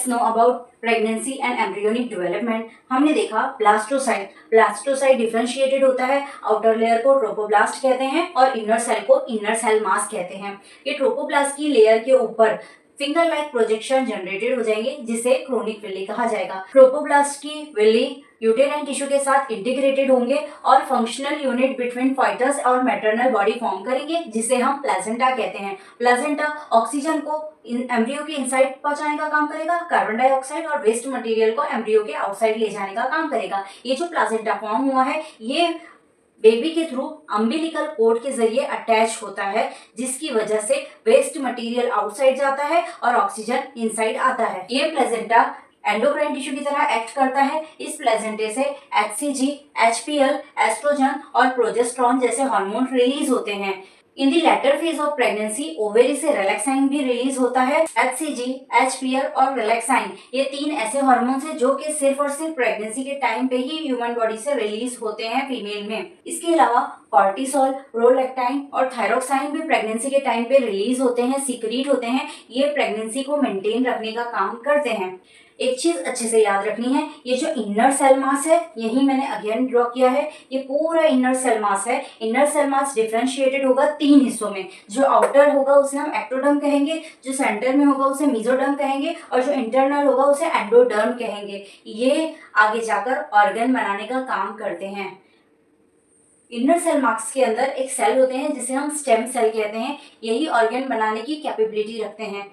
Let's know about pregnancy and embryonic development. हमने देखा ब्लास्टोसाइट differentiated होता है। आउटर लेयर को ट्रोपोब्लास्ट कहते हैं और इनर सेल को इनर सेल मास कहते हैं। ये ट्रोपोब्लास्ट की लेयर के ऊपर फिंगर लाइक प्रोजेक्शन जनरेटेड हो जाएंगे जिसे क्रोनिक विली कहा जाएगा। ट्रोपोब्लास्ट की विली यूटेराइन टिश्यू के साथ इंटीग्रेटेड होंगे और फंक्शनल यूनिट बिटवीन फाइटस और मैटरनल बॉडी फॉर्म करेंगे जिसे हम प्लेसेंटा कहते हैं। प्लेसेंटा ऑक्सीजन को एम्ब्रियो के इनसाइड पहुंचाने का काम करेगा, कार्बन डाइऑक्साइड और वेस्ट मटेरियल को एम्ब्रियो के आउटसाइड ले जाने का काम करेगा। ये जो प्लेसेंटा फॉर्म हुआ है ये बेबी के थ्रू अम्बिलिकल कोड के जरिए अटैच होता है जिसकी वजह से वेस्ट मटेरियल आउटसाइड जाता है और ऑक्सीजन इनसाइड आता है। ये प्लेसेंटा एंडोक्राइन टिश्यू की तरह एक्ट करता है। इस प्लेसेंटे से HCG, HPL, एस्ट्रोजन और प्रोजेस्टेरॉन जैसे हार्मोन रिलीज होते हैं। In the later phase of pregnancy ovary से रिलैक्साइन भी रिलीज होता है। HCG, HPL और रिलैक्साइन ये 3 ऐसे हार्मोन्स हैं जो कि सिर्फ और सिर्फ प्रेगनेंसी के टाइम पे ही ह्यूमन बॉडी से रिलीज होते हैं फीमेल में। इसके अलावा कॉर्टिसोल, प्रोलैक्टाइन और थायरोक्साइन भी प्रेगनेंसी के टाइम पे रिलीज होते हैं, सीक्रेट होते हैं। ये प्रेगनेंसी को मेंटेन रखने का काम करते हैं। एक चीज अच्छे से याद रखनी है, ये जो इनर सेल मास है यही मैंने अगेन ड्रॉ किया है, ये पूरा इनर सेल मास है। इनर सेल मास डिफरेंशिएटेड होगा 3 हिस्सों में। जो आउटर होगा उसे हम एक्टोडर्म कहेंगे, जो सेंटर में होगा उसे मेसोडर्म कहेंगे और जो इंटरनल होगा उसे एंडोडर्म कहेंगे। ये आगे जाकर ऑर्गन बनाने का काम करते हैं। इनर सेल मास के अंदर एक सेल होते हैं जिसे हम स्टेम सेल कहते हैं, यही ऑर्गन बनाने की कैपेबिलिटी रखते हैं।